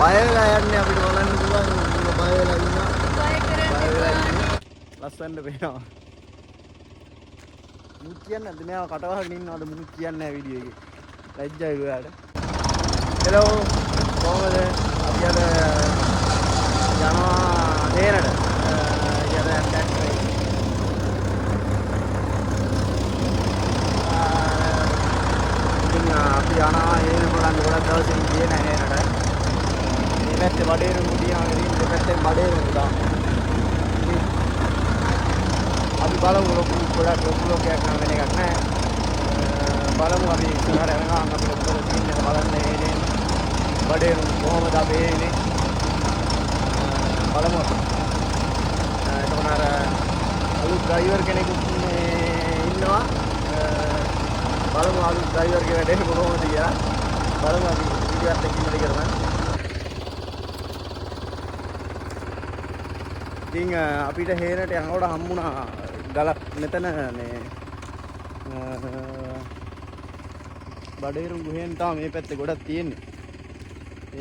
බය වෙලා යන්නේ අපිට බලන්න පුළුවන් බය වෙලා ඉන්නවා. බය වෙලා ඉන්නේ. ලස්සනට පේනවා. මුත් කියන්නේ නැද්ද? මෙයාව කටවහගෙන ඉන්නවද මුත් කියන්නේ නැහැ වීඩියෝ එකේ. ලැජ්ජයි ඔයාලට. හෙලෝ කොහමද? අපි අද යනවා හේනට. යද ටැක්ටරේ. ඉතින් අපි යනවා හේන බලන්න ගොඩක් දවසකින් ගියේ නැහැ හේනට. මේ පැත්තේ බඩේරුම් තියනවා ඉතින් දෙපැත්තෙන් බඩේරුම් දානවා. අපි බලමු ලොකු ගොඩක් ලොකු ලෝකයක් නම් වෙන එකක් නැහැ. බලමු අපි ඉස්සරහට යනවා අපි ලොකු තියෙන බලන්න එන්නේ. බඩේරුම් කොහොමද අපි එන්නේ? බලමු. එතකොට අර අලුත් ඩ්‍රයිවර් කෙනෙකුත් ඉන්නවා. බලමු අලුත් ඩ්‍රයිවර්ගේ වැඩේ කොහොමද කියලා. බලමු අපි වීඩියෝ එකක් ඉන්නද කියලා. ඉතින් අපිට හේනට යනකොට හම්බුණා ගලක් මෙතන මේ බඩේරුම් ගුහෙන් තමයි මේ පැත්තේ ගොඩක් තියෙන්නේ.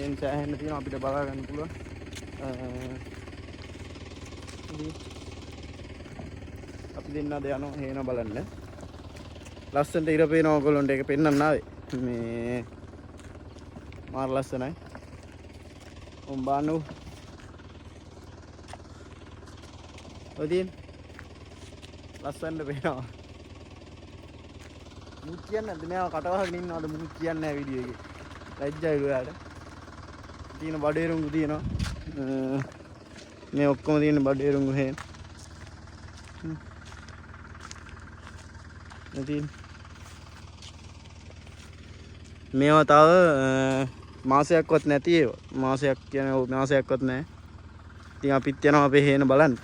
එන් සෑහෙන්න තියෙනවා අපිට බලා ගන්න පුළුවන්. අපි දෙන්න අද යනවා හේන බලන්න. ලස්සනට ඉර පේනවා ඔයගොල්ලන්ට ඒක පෙන්නන්න ආවේ. මේ මාර ලස්සනයි. උඹානු ඔදින් ලස්සනට පේනවා. මුත් කියන්නේ නැද්ද? මෙයාව කටවහගෙන ඉන්නවද මුත් කියන්නේ නැහැ වීඩියෝ එකේ. ලැජ්ජයි ඔයාලට. තියෙන බඩේරුංගු තියෙනවා. මේ ඔක්කොම තියෙන බඩේරුංගු හේන. ඉතින් මේවා තව මාසයක්වත් නැති ඒවා. මාසයක් කියන්නේ මාසයක්වත් නැහැ. ඉතින් අපිත් යනවා අපේ හේන බලන්න.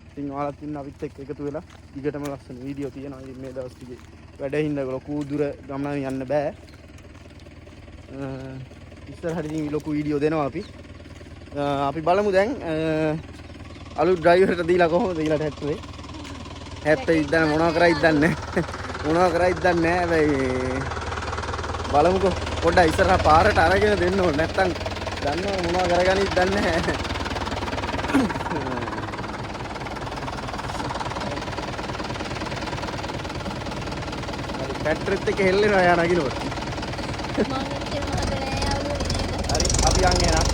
ඉතින් ඔයාලත් ඉන්න අපිත් එක්ක එකතු වෙලා ඊටම ලස්සන වීඩියෝ තියෙනවා. ඉතින් මේ දවස් ටිකේ වැඩ හින්දා ලොකු දුර ගමන යන්න බෑ. ඉස්සරහට ඉතින් ලොකු වීඩියෝ දෙනවා අපි. අපි බලමු දැන් අලුත් ඩ්‍රයිවර්ට දීලා කොහොමද දීලා ටැක්ටරේ. හැප්පෙයිද දන්නේ මොනවා කරයිද දන්නේ නැහැ. මොනවා කරයිද දන්නේ නැහැ. හැබැයි බලමුකෝ පොඩ්ඩක් ඉස්සරහ පාරට අරගෙන දෙන්න ඕනේ. නැත්තම් දන්නව මොනවා කරගනින්ද දන්නේ නැහැ. ටැක්ටරෙත් එක්ක හෙල්ලෙනවා යා නගිනකොට. හරි අපි යන් එනවා.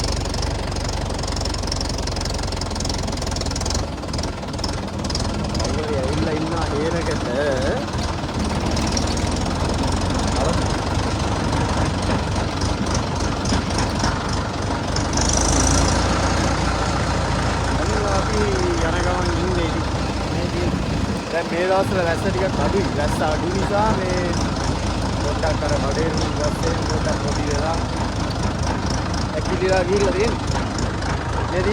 ඔයගොල්ලෝ ඇවිල්ලා ඉන්නවා හේනකට. දැන් මේ දවස්වල වැස්ස ටිකක් අඩුයි. වැස්ස අඩු නිසා මේ පොඩ්ඩක් අර බඩේරුම් වැස්සෙන් පොඩ්ඩක් පොඩි වෙලා ඇකිලිලා ගිහිල්ලා තියෙන්නේ. නේද?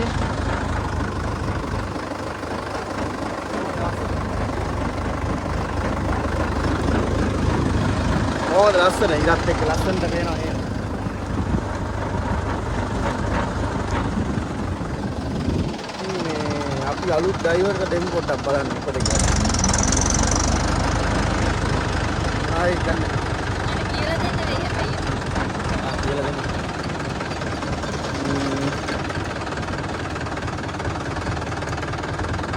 ඕක ලස්සන ඉරත් එක්ක ලස්සනට පේනවා නේද? අපි අලුත් ඩ්‍රයිවර්ට දෙමු පොඩ්ඩක් බලන්න මොකද කියලා. ආයි ගන්න. කියලා දෙන්න වෙයි හැබැයි. කියලා දෙන්න.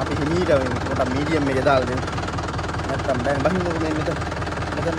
අපි හිමීට පොඩ්ඩක් මීඩියම් එකේ දාලා දෙමු. නැත්තම් දැන් බහින්නකො මේ මෙතන. මෙතන.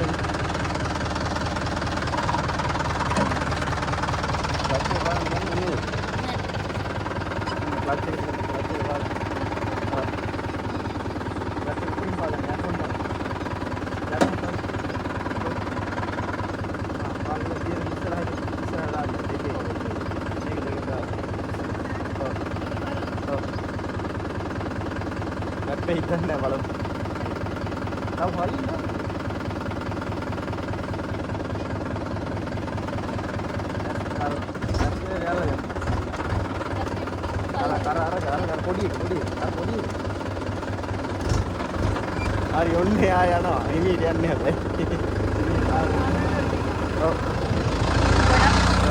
හිතන්න බලමු. තව හරියද? අර පොඩි හරි ඔන්නේ ආ යනවා. හිමීට යන්නේ හැබැයි. ඔව්.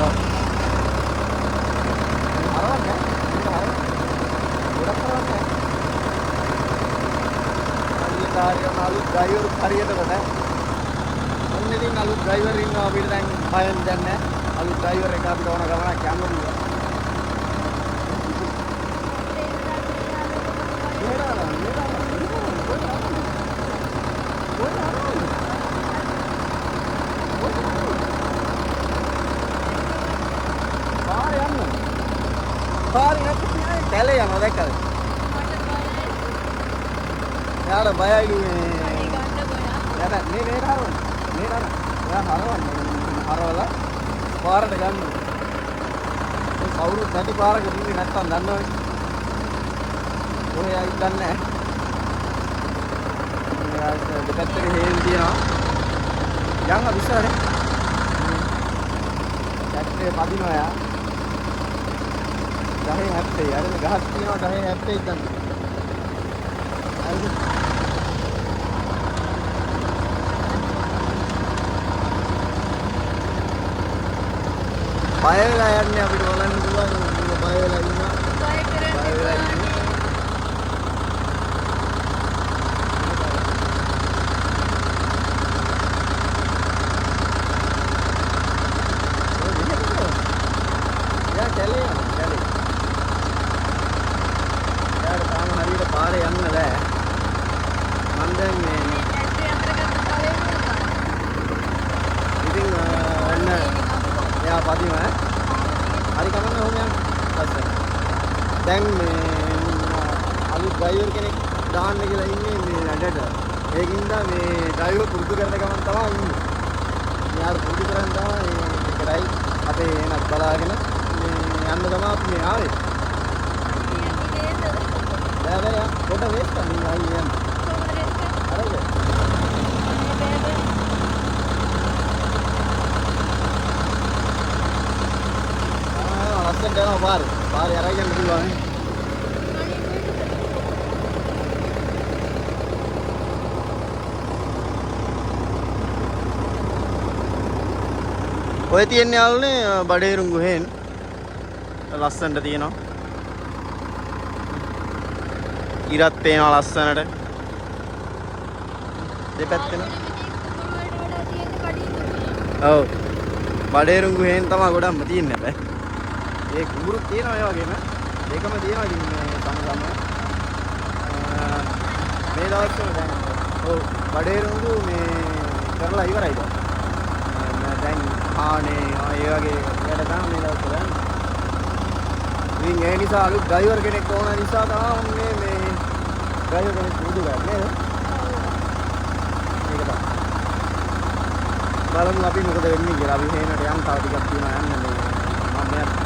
ඔව්. අලුත් ඩ්‍රයිවර් හරියටම නැහැ. ඔන්න ඉතින් අලුත් ඩ්‍රයිවර් ඉන්නවා අපිට දැන් බයෙන් දැන් නැහැ. අලුත් ඩ්‍රයිවර් එක අපිට ඕන ගමනක් යන්න පුළුවන්. පාරේ නැත්නම් කැලේ යනවා දැක්කද? යාර බයයිලු මේ. මේ හරවන්න. මේ හරවන්න. එයා හරවන්න. හරවලා පාරට ගන්න. මේ කවුරුත් නැති පාරක ඉන්නේ නැත්තම් දන්නවනේ. ඔය අය දන්නේ නැහැ. දෙපැත්තේ හේල් තියෙනවා. යන්න විශ්වාසනේ. ටැක්ටරේ පදිනවා යා. ගහේ හැප්පේ. අර ගහක් තියෙනවා ගහේ හැප්පේ ඉඳන්. හරිද? බය වෙලා යන්නේ අපිට බලන්න පුළුවන් බය වෙලා ඉන්නවා. බය වෙලා ඉන්නවා. යා කැලේ කැලේ. යාර තාම හරියට පාරේ යන්න බෑ. මම දැන් මේ ඉතින් ඔන්න එයා පදිනවා හරි කමන්න ඕම යන්න පස්සේ දැන් මේ අලුත් ඩ්‍රයිවර් කෙනෙක් දාන්න කියලා ඉන්නේ මේ වැඩට ඒකින්ද මේ ඩ්‍රයිවර් පුරුදු කරන ගමන් තමයි ඉන්නේ යාර පුරුදු කරන් තමයි ඒකයි අපේ එනත් බලාගෙන මේ යන්න තමයි අපි මේ ආවේ බෑ පොඩ වේස් කරන්න ආයි යන්න හරිද යනවා පාරේ අරගෙන යන්න පුළුවන් ඔය තියන්නේ යාළුවනේ බඩේරුම් ගුහෙන් ලස්සනට තියෙනවා ඉරත් පේනවා ලස්සනට දෙපැත්තෙම ඔව් බඩේරුම් ගුහෙන් තමයි ගොඩක්ම තියෙන්නේ හැබැයි ඒ කුඹුරු තියෙනවා ඒ වගේම ඒකම තියෙනවා ඉතින් මේ සම මේ දවස්වල දැන් ඔව් බඩේරුඟු මේ කරලා ඉවරයි දැන් ආනේ ඒ වගේ වැඩ තමයි මේ දවස්වල ඉතින් ඒ නිසා අලුත් ඩ්‍රයිවර් කෙනෙක් ඕන නිසා තමයි මේ ඩ්‍රයිවර් කෙනෙක් පුරුදු කරන්නේ නේද ඒක තමයි බලමු අපි මොකද වෙන්නේ කියලා අපි හේනට යන්න තව ටිකක් තියෙනවා යන්න මේ මම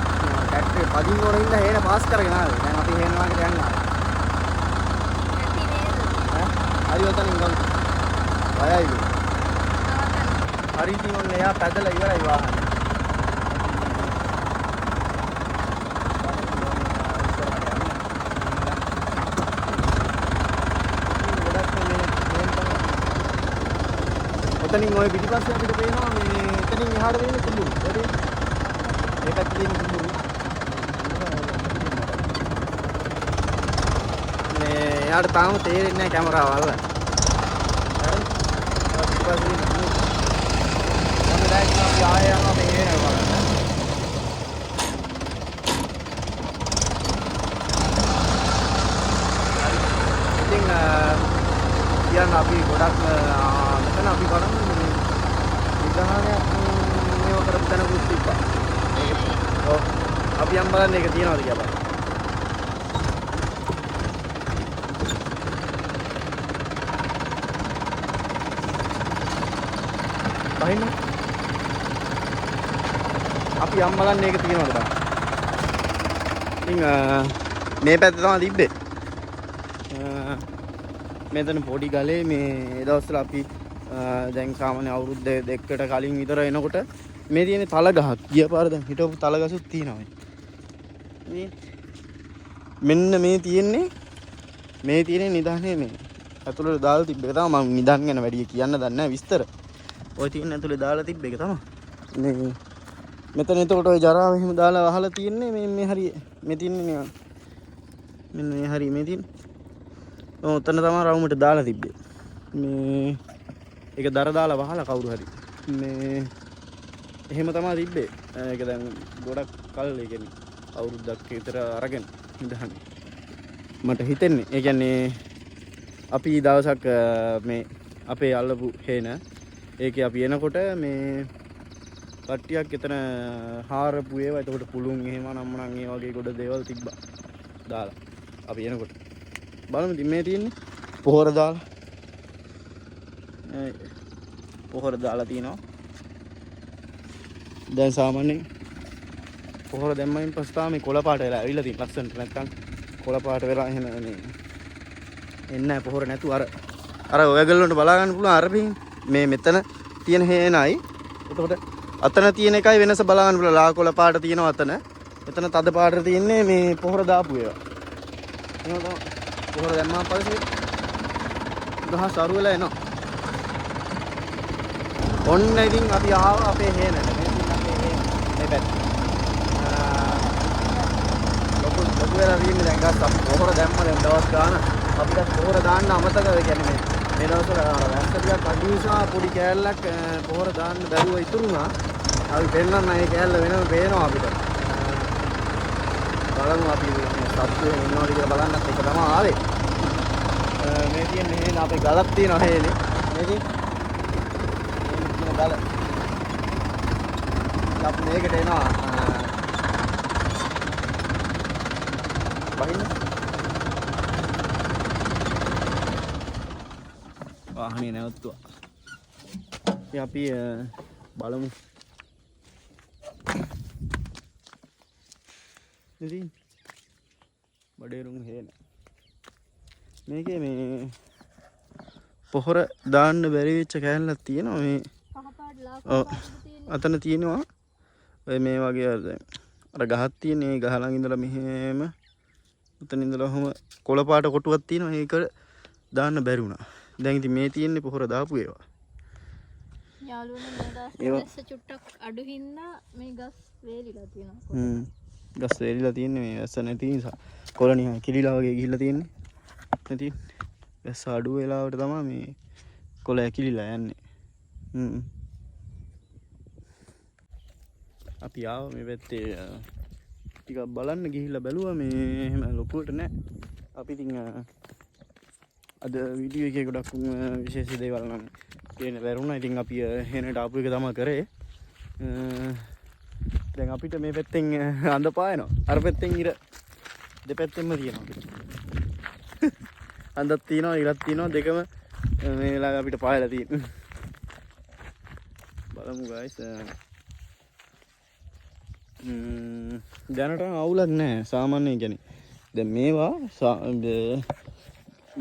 ටැක්ටරේ පදින්න ඕන ඉන්න හේන පාස් කරගෙන ආවේ. දැන් අපි හේන වාකට යන්න ආවේ. හරි ඔතනින් ගමු. බයයිලු. හරි ඉතින් ඔන්න එයා පැදලා ඉවරයි වාහනේ. ඔතනින් ওই පිටිපස්සේ අපිට පේනවා මේ එතනින් එහාට තියෙන කුඹුරු. හරි. ඒකත් තියෙන කුඹුරු. යාට තාම තේරෙන්නේ නැහැ කැමරාව අල්ල. හරි. ඊපස්සේ මම දැන් අපි ආයෙ යනවා මේ බලන්න. ඉතින් කියන්න අපි ගොඩක් මෙතන අපි බලමු විධානයක් මේව කරපු තැනකුත් තිබ්බා. ඒක ඔව් අපි යම් බලන්න ඒක තියනවාද කියලා. බහින්න අපි යම් බලන්න ඒක තියනවාද බලන්න. ඉතින් මේ පැත්තේ තමයි තිබ්බේ. මෙතන පොඩි ගලේ මේ දවස්වල අපි දැන් සාමාන්‍ය අවුරුදු දෙකකට කලින් විතර එනකොට මේ තියෙන තල ගහක් ගිය පාර දැන් හිටවපු තල ගසුත් තියෙනවා මේ මෙන්න මේ තියෙන්නේ නිදානේ මේ ඇතුළට දාලා තිබ්බ එක තමයි මම නිදාන් ගැන වැඩි කියන්න දන්නේ නැහැ විස්තර ඔය තියෙන ඇතුළේ දාලා තිබ්බ එක තමයි මේ මෙතන එතකොට ඔය ජරාව එහෙම දාලා වහලා තියෙන්නේ මේ හරිය මේ තියෙන්නේ මෙන්න මේ හරිය මේ තියෙන්නේ ඔතන තමයි රවුමට දාලා තිබ්බේ මේ ඒක දර දාලා වහලා කවුරු හරි මේ එහෙම තමයි තිබ්බේ. ඒක දැන් ගොඩක් කල් ඒ කියන්නේ අවුරුද්දක් විතර අරගෙන ඉඳහනේ. මට හිතෙන්නේ ඒ කියන්නේ අපි දවසක් මේ අපේ අල්ලපු හේන ඒකේ අපි එනකොට මේ කට්ටියක් එතන හාරපු ඒවා එතකොට පුළුන් එහෙම නම්මනම් ඒ වගේ ගොඩ දේවල් තිබ්බා දාලා අපි එනකොට බලමු ඉතින් මේ තියෙන්නේ පොහොර දාලා පොහොර දාලා තිනවා දැන් සාමාන්‍යයෙන් පොහොර දැම්මයින් පස්සේ තමයි කොළ පාට වෙලා ඇවිල්ලා තියෙන ලස්සනට නැත්තම් කොළ පාට වෙලා එහෙම මේ එන්නේ නැහැ පොහොර නැතුව අර ඔයගොල්ලන්ට බලා ගන්න පුළුවන් අර මේ මෙතන තියෙන හේනයි එතකොට අතන තියෙන එකයි වෙනස බලා ගන්න පුළුවන් ලා කොළ පාට තියෙනවා අතන එතන තද පාට තියෙන්නේ මේ පොහොර දාපු ඒවා එහෙම තමයි පොහොර දැම්මම පස්සේ ගහ සරු වෙලා එනවා ඔන්න ඉතින් අපි ආව අපේ හේනට මේ පැත්ත ලොකු වෙලා තියෙන්නේ දැන් ගස් අපි පොහොර දැම්ම දැන් දවස් ගාන අපිට පොහොර දාන්න අමතක වෙ කියන්නේ මේ දවස්වල වැස්ස ටිකක් අඩු නිසා පොඩි කෑල්ලක් පොහොර දාන්න බැරුව ඉතුරුනා අපි පෙන්නන්න මේ කෑල්ල වෙනම පේනවා අපිට බලමු අපි සත්තු ඉන්නවද කියලා බලන්නත් එක තමයි ආවේ මේ තියෙන්නේ හේන අපේ ගලක් තියෙනවා හේනේ මේකේ ගල අපි මේකට එනවා බහින්න වාහනේ නැවතුවා ඉතින් අපි බලමු ඉතින් බඩේරුම් හේන මේකේ මේ පොහොර දාන්න බැරි වෙච්ච කෑල්ලක් තියෙනවා මේ අතන තියෙනවා ඔය මේ වගේ අර ගහක් තියෙන ඒ ගහ ළඟ ඉඳලා මෙහෙම උතන ඉඳලා ඔහම කොළ පාට කොටුවක් තියෙනවා ඒක දාන්න බැරි වුණා. දැන් ඉතින් මේ තියෙන්නේ පොහොර දාපු ඒවා. යාළුවනේ මේ ගස් චුට්ටක් අඩු හින්දා මේ ගස් වේලිලා තියෙනවා. ගස් වේලිලා තියෙන්නේ මේ වැස්ස නැති නිසා. කොළ නිකන් කිලිලා වගේ ගිහිල්ලා තියෙන්නේ. නැති වැස්ස අඩු වෙලාවට තමයි මේ කොළ ඇකිලිලා යන්නේ. අපි ආව මේ පැත්තේ ටිකක් බලන්න ගිහිල්ලා බැලුවා මේ එහෙම ලොකුවට නෑ. අපි ඉතින් අද වීඩියෝ එකේ ගොඩක් විශේෂ දේවල් නම් තියෙන බැරුණා. ඉතින් අපි හේනට ආපු එක තමයි කරේ. දැන් අපිට මේ පැත්තෙන් අඳ පායනවා. අර පැත්තෙන් ඉර දෙපැත්තෙන්ම තියෙනවා අපිට. අඳක් තියෙනවා ඉරක් තියෙනවා දෙකම මේ වෙලාවේ අපිට පායලා තියෙනවා. බලමු guys. දැනට අවුලක් නැහැ සාමාන්‍යයෙන් කියන්නේ. දැන් මේවා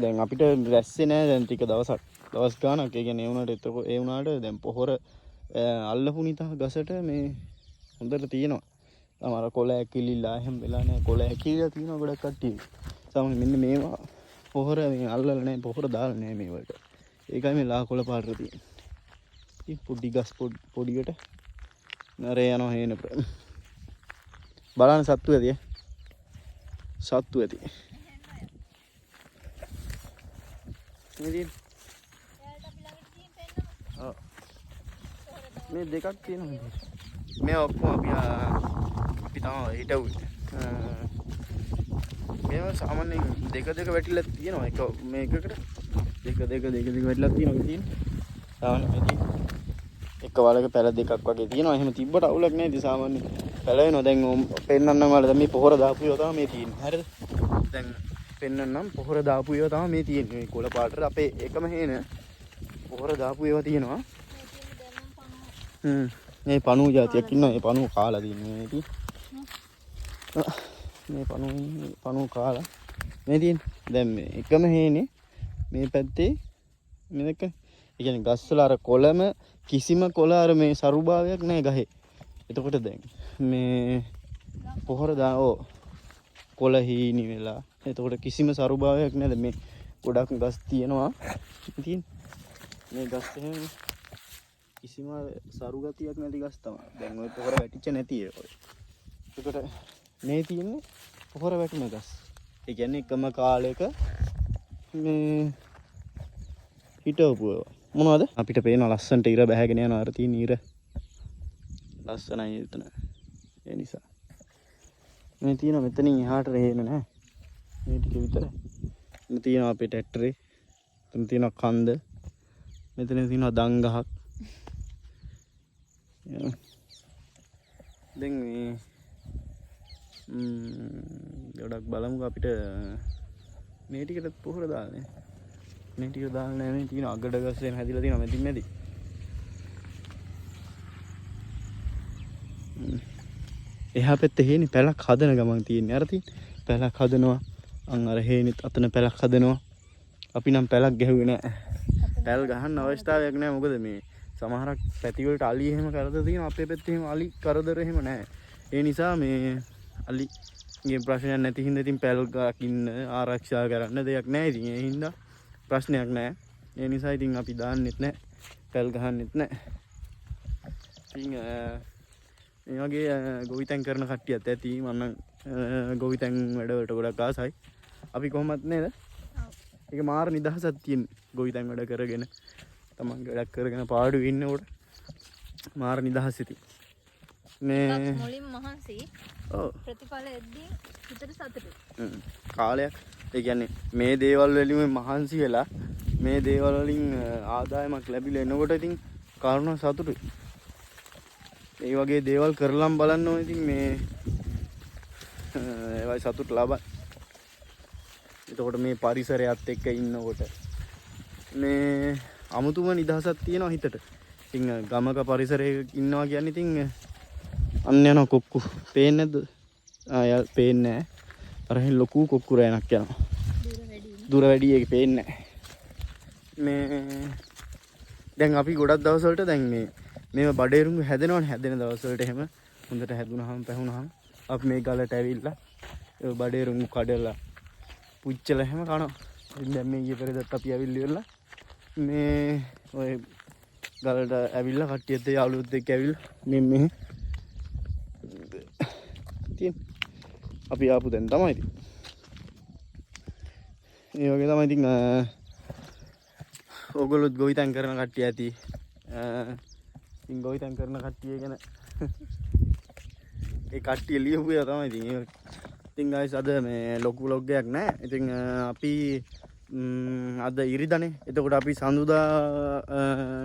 දැන් අපිට රැස්සේ නැහැ දැන් ටික දවස් ගානක්. ඒ කියන්නේ ඒ වුණාට දැන් පොහොර අල්ලපු නිතා ගසට මේ හොඳට තියෙනවා. සමහර කොළ ඇකිලිලා එහෙම වෙලා නැහැ. කොළ ඇකිලිලා තියෙනවා ගොඩක් කට්ටිය. සමහර මෙන්න මේවා පොහොර මේ අල්ලලා නැහැ පොහොර දාලා නැහැ මේ වලට. ඒකයි මේ ලා කොළ පාට තියෙන්නේ. ඉතින් පොඩි ගස් පොඩියට නරේ යනවා හේන බලන්න සත්තු ඇති සත්තු ඇති මේ දෙකක් තියෙනවා මේ ඔක්කොම අපි තමයි හිටවුවේ මේවා සාමාන්‍යයෙන් දෙක වැටිලා තියෙනවා එක මේකකට දෙක වැටිලා තියෙනවා සාමාන්‍යයෙන් එක වලක පැල දෙකක් වගේ තියෙනවා. එහෙම තිබ්බට අවුලක් නෑ. ඉතින් සාමාන්‍යයෙන් පැලවෙනවා. දැන් පෙන්නන්නම් වල දැන් මේ පොහොර දාපු ඒවා තමයි මේ තියෙන්නේ. හරිද? දැන් පෙන්නන්නම් පොහොර දාපු ඒවා තමයි මේ තියෙන්නේ. මේ කොළ පාටට අපේ එකම හේන පොහොර දාපු ඒවා තියෙනවා. මේ පණුව జాතියක් ඉන්නවා. මේ පණුව කාලා තියෙන්නේ මේ ඉතින්. මේ පණුව කාලා මේ තියෙන්නේ. දැන් මේ එකම හේනේ මේ පැත්තේ මේක ඒ කියන්නේ ගස්වල අර කොළම කිසිම කොළ අර මේ සරුභාවයක් නැහැ ගහේ. එතකොට දැන් මේ පොහොර කොළ හීනි වෙලා. එතකොට කිසිම සරුභාවයක් නැහැ. මේ ගොඩක් ගස් තියෙනවා. ඉතින් මේ ගස් එහෙම කිසිම සරු ගතියක් නැති ගස් තමයි. දැන් ওই පොහොර වැටිච්ච නැති ඒවා. එතකොට මේ තියෙන්නේ පොහොර වැටුන ගස්. ඒ කියන්නේ එකම කාලයක මේ හිටවපු ඒවා. මොනවද අපිට පේන ලස්සන්ට ඉර බැහැගෙන යන අර තියෙන ඉර ලස්සනයි එතන. ඒ නිසා. මේ තියෙනවා මෙතනින් එහාට රේන නෑ. මේ ටික විතරයි. මෙතන තියෙනවා අපේ ට්‍රැක්ටරේ. මෙතන තියෙනවා කන්ද. මෙතන තියෙනවා දන් ගහක්. දැන් මේ ගොඩක් බලමුකෝ අපිට මේ ටිකට පොහොර දාන්නේ. මේ ටික දාන්න නෑ. මේ තියෙන අගඩ ගස්යෙන් හැදිලා තියෙනවා මෙතින් මැදි. එහා පැත්තේ හේනේ පැලක් හදන ගමන් තියෙන්නේ. අර තියෙන පැලක් හදනවා. අර හේනෙත් අතන පැලක් හදනවා. අපි නම් පැලක් ගැහුවේ නෑ. පැල් ගහන්න අවස්ථාවක් නෑ. මොකද මේ සමහරක් පැති වලට අලි එහෙම කරදර තියෙනවා. අපේ පැත්තේ එහෙම අලි කරදර එහෙම නෑ. ඒ නිසා මේ අලිගේ ප්‍රශ්නයක් නැති හින්දා ඉතින් පැල් ගකින්න ආරක්ෂා කරන්න දෙයක් නෑ. ඉතින් ඒ හින්දා ප්‍රශ්නයක් නෑ. ඒ නිසා ඉතින් අපි දාන්නෙත් නෑ. පැල් ගහන්නෙත් නෑ. ඉතින් මේ වගේ ගොවිතැන් කරන කට්ටියත් ඇති. මම ගොවිතැන් වැඩවලට ගොඩක් ආසයි. අපි කොහොමත් නේද? ඒක මාර නිදහසක් තියෙන ගොවිතැන් වැඩ කරගෙන තමන්ගේ වැඩක් කරගෙන පාඩු ඉන්නකොට මාර නිදහස් ඉති. මේ මුලින් මහන්සි ප්‍රතිඵල එද්දී හිතට සතුටුයි. කාලයක් ඒ කියන්නේ මේ දේවල් වලින් මහන්සි වෙලා මේ දේවල් වලින් ආදායමක් ලැබිලා එනකොට ඉතින් කාරණා සතුටුයි. මේ වගේ දේවල් කරලම් බලන්න ඕනේ. ඉතින් මේ ඒවයි සතුට ලබයි. එතකොට මේ පරිසරයත් එක්ක ඉන්නකොට මේ අමුතුම නිදහසක් තියෙනවා හිතට. ඉතින් ගමක පරිසරයක ඉන්නවා කියන්නේ ඉතින් අන්න යන කොක්කු පේන්නේ නැද්ද? පේන්නේ නැහැ. අරහෙන් ලොකු කොක්කු රෑනක් යනවා. දුර වැඩි ඒක පේන්නේ නැහැ. මේ දැන් අපි ගොඩක් දවස් වලට දැන් මේව බඩේරුඟු හැදෙනවනේ. හැදෙන දවස් වලට එහෙම හොඳට හැදුනහම පැහුනහම අපි මේ ගලට ඇවිල්ලා ඒ බඩේරුඟු කඩලා පුච්චලා එහෙම කනවා. ඉතින් දැන් මේ ඊයේ පෙරේදත් අපි ඇවිල්ලි වෙලා මේ ඔය ගලට ඇවිල්ලා කට්ටියත් යාළුවොත් එක්ක ඇවිල්ලා මේ තියෙන අපි ආපු දැන් තමයි ඉතින්. ඒ වගේ තමයි ඉතින් ඕගොල්ලොත් ගොවිතැන් කරන කට්ටිය ඇති. ඉතින් ගොවිතැන් කරන කට්ටිය ගැන ඒ කට්ටිය ලියපු ඒවා තමයි ඉතින්. ඉතින් guys අද මේ ලොකු vlog එකක් නෑ. ඉතින් අපි අද ඉරිදානේ. එතකොට අපි සඳුදා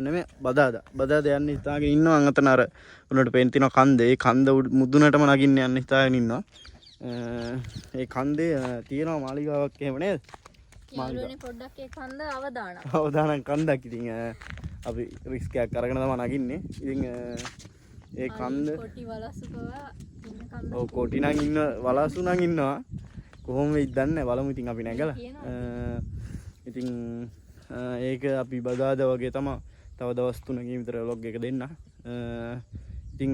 නෙමෙයි බදාදා යන්න හිතාගෙන ඉන්නවා. අතන අර උනට පේන තියෙන කන්දේ. ඒ කන්ද මුදුනටම නගින්න යන්න හිතාගෙන ඉන්නවා. ඒ කන්දේ තියෙනවා මාලිගාවක් එහෙම නේද? යාළුවනේ පොඩ්ඩක් ඒ කන්ද අවදානම් කන්දක්. ඉතින් අපි රිස්ක් එකක් අරගෙන තමයි නගින්නේ. ඉතින් ඒ කන්ද කොටි වලසු පවා ඉන්න කන්ද. ඔව් කොටි නම් ඉන්න වලසු නම් ඉන්නවා. කොහොම වෙයිද දන්නේ නැහැ. බලමු ඉතින් අපි නැගලා. ඉතින් ඒක අපි බදාදා වගේ තමයි තව දවස් 3කින් විතර vlog එක දෙන්න. ඉතින්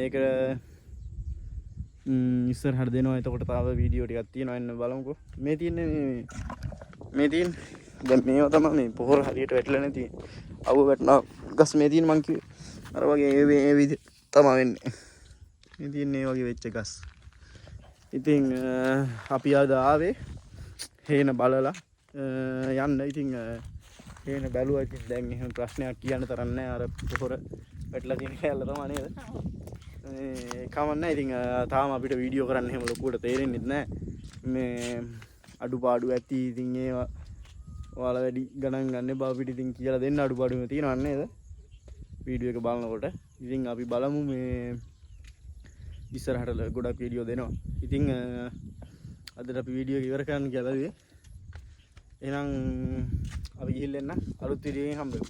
ඒක ඉස්සරහට දෙනවා. එතකොට තව වීඩියෝ ටිකක් තියෙනවා. එන්න බලමුකෝ. මේ තියෙන්නේ දැන් මේවා තමයි මේ පොහොර හරියට වැටලා නැති. අවුව වැටෙනවා. ගස් මේ තියෙන මං කිව්වේ. අර වගේ ඒ විදිහ තමයි වෙන්නේ. මේ තියෙන්නේ ඒ වගේ වෙච්ච ගස්. ඉතින් අපි අද ආවේ හේන බලලා යන්න. ඉතින් හේන බැලුවා. ඉතින් දැන් එහෙම ප්‍රශ්නයක් කියන්න තරම් නැහැ. අර පොහොර වැටලා තියෙන කැලල තමයි නේද? ඒ කමන්නේ. ඉතින් තාම අපිට වීඩියෝ කරන්න එහෙම ලොකුවට තේරෙන්නේ නැහැ. මේ අඩුපාඩු ඇති. ඉතින් ඒවා ඔයාලා වැඩි ගණන් ගන්න බා අපිට ඉතින් කියලා දෙන්න අඩුපාඩුම තියෙනව නේද? වීඩියෝ එක බලනකොට. ඉතින් අපි බලමු මේ ඉස්සරහට ගොඩක් වීඩියෝ දෙනවා. ඉතින් අදට අපි වීඩියෝ එක ඉවර කරන්න කියලා බැලුවේ. එහෙනම් අපි ගිහින් එන්න අලුත් වීඩියෝ එකකින් හම්බෙමු.